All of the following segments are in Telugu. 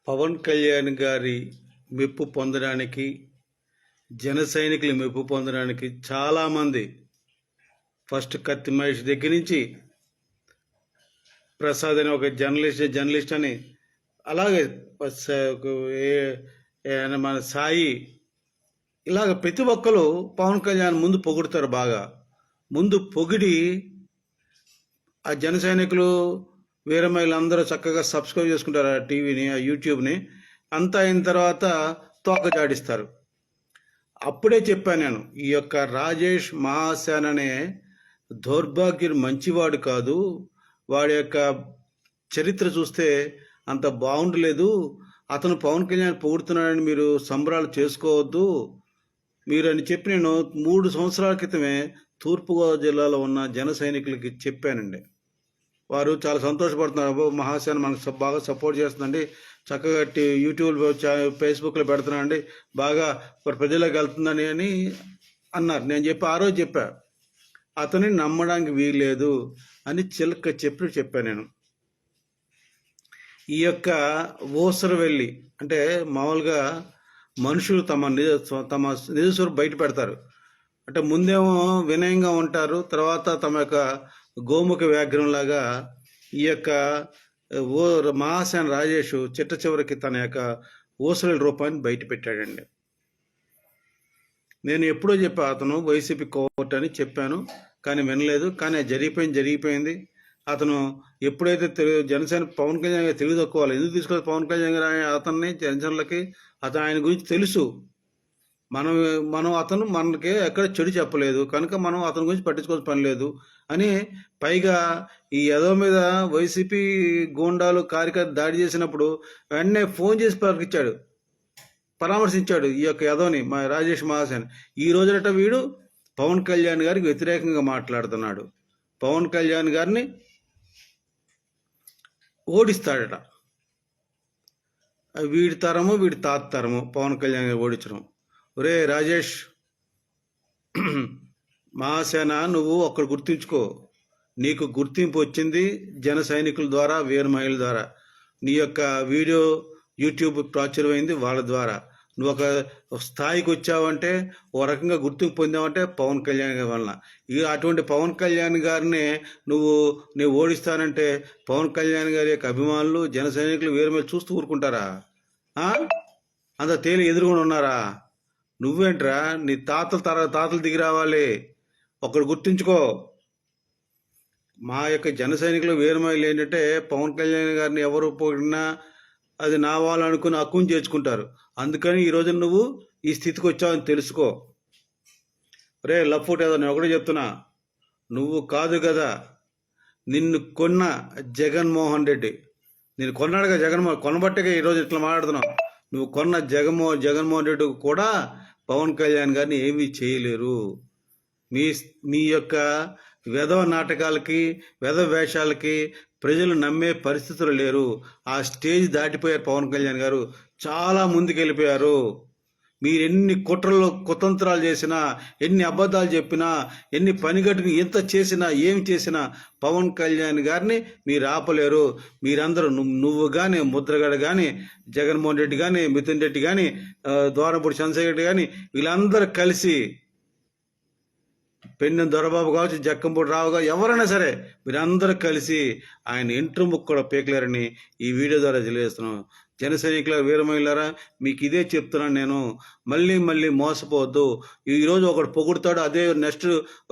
పవన్ కళ్యాణ్ గారి మెప్పు పొందడానికి, జన సైనికుల మెప్పు పొందడానికి చాలామంది ఫస్ట్ కత్తి మహేష్ దగ్గర నుంచి ప్రసాద్ అని ఒక జర్నలిస్ట్ అని, అలాగే మన సాయి, ఇలాగ ప్రతి ఒక్కరు పవన్ కళ్యాణ్ ముందు పొగుడుతారు. బాగా ముందు పొగిడి ఆ జన సైనికులు వీరమహిళలు అందరూ చక్కగా సబ్స్క్రైబ్ చేసుకుంటారు ఆ టీవీని, ఆ యూట్యూబ్ని. అంతా అయిన తర్వాత తోక జాడిస్తారు. అప్పుడే చెప్పాను నేను, ఈ యొక్క రాజేష్ మహాసేన అనే దౌర్భాగ్యుడు మంచివాడు కాదు, వాడి యొక్క చరిత్ర చూస్తే అంత బాగుండలేదు, అతను పవన్ కళ్యాణ్ పొగుడుతున్నాడని మీరు సంబరాలు చేసుకోవద్దు మీరు అని చెప్పి నేను 3 సంవత్సరాల క్రితమే తూర్పుగోదావరి జిల్లాలో ఉన్న జన సైనికులకి చెప్పానండి. వారు చాలా సంతోషపడుతున్నారు. మహాసేన మనకు బాగా సపోర్ట్ చేస్తుందండి, చక్కగా యూట్యూబ్ ఫేస్బుక్లో పెడుతున్నానండి, బాగా ప్రజలకు వెళ్తుందని అని అన్నారు. నేను ఆ రోజు చెప్పా, అతన్ని నమ్మడానికి వీల్లేదు అని చిలక చెప్పాను నేను. ఈ యొక్క ఊసరవెల్లి అంటే మామూలుగా మనుషులు తమ నిజస్వరూపం బయట పెడతారు. అంటే ముందేమో వినయంగా ఉంటారు, తర్వాత తమ యొక్క గోముఖ వ్యాఘ్రంలాగా ఈ యొక్క మహాసేన రాజేష్ చిట్ట చివరికి తన యొక్క ఊసరవెల్లి రూపాన్ని బయట పెట్టాడండి. నేను ఎప్పుడో చెప్పా, అతను వైసీపీ కోర్టు అని చెప్పాను, కానీ వినలేదు. కానీ జరిగిపోయింది. అతను ఎప్పుడైతే జనసేన పవన్ కళ్యాణ్ గారు తెలివి తక్కువాలి, ఎందుకు తీసుకోవాలి పవన్ కళ్యాణ్ గారు అతన్ని జనసేనలకి, ఆయన గురించి తెలుసు. అతను మనకి ఎక్కడ చెడు చెప్పలేదు కనుక మనం అతని గురించి పట్టించుకోవాల్సిన పని లేదు అని. పైగా ఈ యదో మీద వైసీపీ గూండాలు కార్యకర్త దాడి చేసినప్పుడు వెంటనే ఫోన్ చేసి పరామర్శించాడు ఈ యొక్క యదోని, మా రాజేష్ మహాసేన. ఈ రోజునట వీడు పవన్ కళ్యాణ్ గారికి వ్యతిరేకంగా మాట్లాడుతున్నాడు, పవన్ కళ్యాణ్ గారిని ఓడిస్తాడట. వీడి తరము వీడి తాత తరము పవన్ కళ్యాణ్ గారు ఓడించడం. ఒరే రాజేష్ మహాసేన, నువ్వు ఒక్కడు గుర్తుంచుకో, నీకు గుర్తింపు వచ్చింది జన సైనికుల ద్వారా, వీర మహిళల ద్వారా. నీ యొక్క వీడియో యూట్యూబ్ ప్రాచుర్యమైంది వాళ్ళ ద్వారా. నువ్వు ఒక స్థాయికి వచ్చావంటే, ఓ రకంగా గుర్తింపు పొందావంటే పవన్ కళ్యాణ్ గారి వలన. అటువంటి పవన్ కళ్యాణ్ గారిని నువ్వు ఓడిస్తానంటే పవన్ కళ్యాణ్ గారి యొక్క అభిమానులు, జన సైనికులు, వీరమహిళలు చూస్తూ ఊరుకుంటారా? అంత తేలి ఎదురుకొని ఉన్నారా? నువ్వేంట్రా, నీ తాతలు దిగి రావాలి. ఒకడు గుర్తుంచుకో, మా యొక్క జన సైనికులు, వీరమహిళలు ఏంటంటే పవన్ కళ్యాణ్ గారిని ఎవరు పోయినా అది నా వాళ్ళు అనుకుని హక్కుని చేర్చుకుంటారు. అందుకని ఈరోజు నువ్వు ఈ స్థితికి వచ్చావని తెలుసుకో. రే లఫ్ఫుట్, ఏదో నేను ఒకటే చెప్తున్నా, నువ్వు కాదు కదా, నిన్ను కొన్న జగన్మోహన్ రెడ్డి, నేను కొన్నాడుగా కొనబట్టగా ఈరోజు ఇట్లా మాట్లాడుతున్నావు. నువ్వు కొన్న జగన్మోహన్ రెడ్డి కూడా పవన్ కళ్యాణ్ గారిని ఏమీ చేయలేరు. మీ యొక్క వెధవ నాటకాలకి, వెధవ వేషాలకి ప్రజలు నమ్మే పరిస్థితులు లేరు. ఆ స్టేజ్ దాటిపోయారు పవన్ కళ్యాణ్ గారు, చాలా ముందుకు వెళ్ళిపోయారు. మీరు ఎన్ని కుతంత్రాలు చేసినా, ఎన్ని అబద్ధాలు చెప్పినా, ఎన్ని పనిగట్టుని ఎంత చేసినా, ఏమి చేసినా పవన్ కళ్యాణ్ గారిని మీరు ఆపలేరు. మీరందరూ, నువ్వు కానీ, ముద్రగడ కానీ, జగన్మోహన్ రెడ్డి కానీ, మిథున్ రెడ్డి కానీ, ద్వారంపూడి చంద్రశేఖర్ రెడ్డి కానీ, వీళ్ళందరూ కలిసి, పెన్నెం దొరబాబు కావచ్చు, జక్కంపూడి రావు కావచ్చు, ఎవరైనా సరే మీరందరూ కలిసి ఆయన ఇంటర్ ముక్కు కూడా పీకలేరని ఈ వీడియో ద్వారా తెలియజేస్తున్నాం. జన సైనికుల, వీరమహిళారా, మీకు ఇదే చెప్తున్నాను నేను. మళ్ళీ మోసపోవద్దు. ఈరోజు ఒకడు పొగుడుతాడు, అదే నెక్స్ట్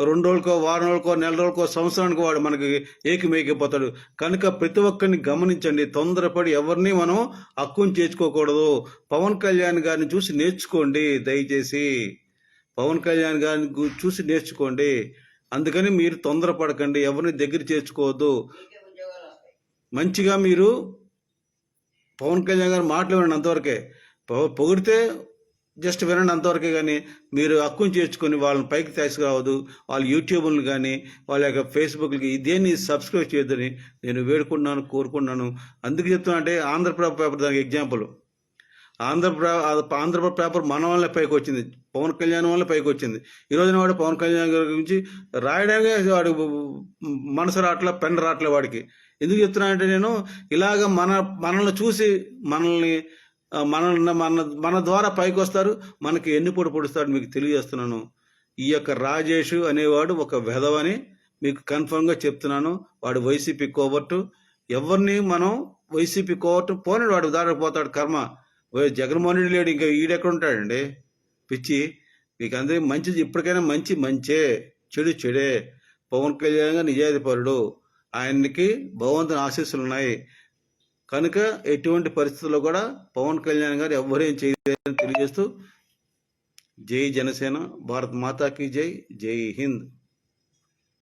2 రోజులకో, వారం రోజులకో, నెల రోజులకో, సంవత్సరానికి వాడు మనకి ఏకిపోతాడు. కనుక ప్రతి ఒక్కరిని గమనించండి. తొందరపడి ఎవరిని మనం హక్కుని చేర్చుకోకూడదు. పవన్ కళ్యాణ్ గారిని చూసి నేర్చుకోండి, దయచేసి పవన్ కళ్యాణ్ గారిని చూసి నేర్చుకోండి. అందుకని మీరు తొందరపడకండి, ఎవరిని దగ్గర చేర్చుకోవద్దు. మంచిగా మీరు పవన్ కళ్యాణ్ గారు మాటలు వినండి, అంతవరకే. పొగిడితే జస్ట్ వినండి, అంతవరకే. కానీ మీరు హక్కుని చేర్చుకొని వాళ్ళని పైకి తీసుకురావద్దు. వాళ్ళ యూట్యూబ్లు కానీ, వాళ్ళ యొక్క ఫేస్బుక్లకి దేన్ని సబ్స్క్రైబ్ చేయొద్దని నేను కోరుకుంటున్నాను. అందుకు చెప్తున్నా అంటే ఆంధ్రప్రభ పేపర్ దానికి ఎగ్జాంపుల్. ఆంధ్రప్రభ పేపర్ మన వల్ల పైకి వచ్చింది, పవన్ కళ్యాణ్ వల్ల పైకి వచ్చింది. ఈరోజున వాడు పవన్ కళ్యాణ్ గారి గురించి రాయడానికి వాడు మనసు రావట్లే, పెన్ రావట్లే వాడికి. ఎందుకు చెప్తున్నానంటే నేను ఇలాగ మనల్ని చూసి మనల్ని మన ద్వారా పైకి వస్తారు, మనకి ఎన్నిపోటు పొడుస్తాడు మీకు తెలియజేస్తున్నాను. ఈ యొక్క రాజేష్ అనేవాడు ఒక వెధవని మీకు కన్ఫర్మ్గా చెప్తున్నాను. వాడు వైసీపీ కోవర్టు. ఎవరిని మనం వైసీపీ కోవర్టు పోనీ వాడు దారికి పోతాడు కర్మ. జగన్మోహన్ రెడ్డి లేడు, ఇంకా ఈడెక్కడ ఉంటాడండి పిచ్చి. మీకు అందరికీ మంచిది, ఇప్పటికైనా మంచే, చెడు చెడే. పవన్ కళ్యాణ్ గారు నిజాయితీపరుడు, ఆయనకి భగవంతుని ఆశీస్సులు ఉన్నాయి కనుక ఎటువంటి పరిస్థితుల్లో కూడా పవన్ కళ్యాణ్ గారు ఎవ్వరేం చేయలేదని తెలియజేస్తూ జై జనసేన, భారత్ మాతాకి జై, జై హింద్.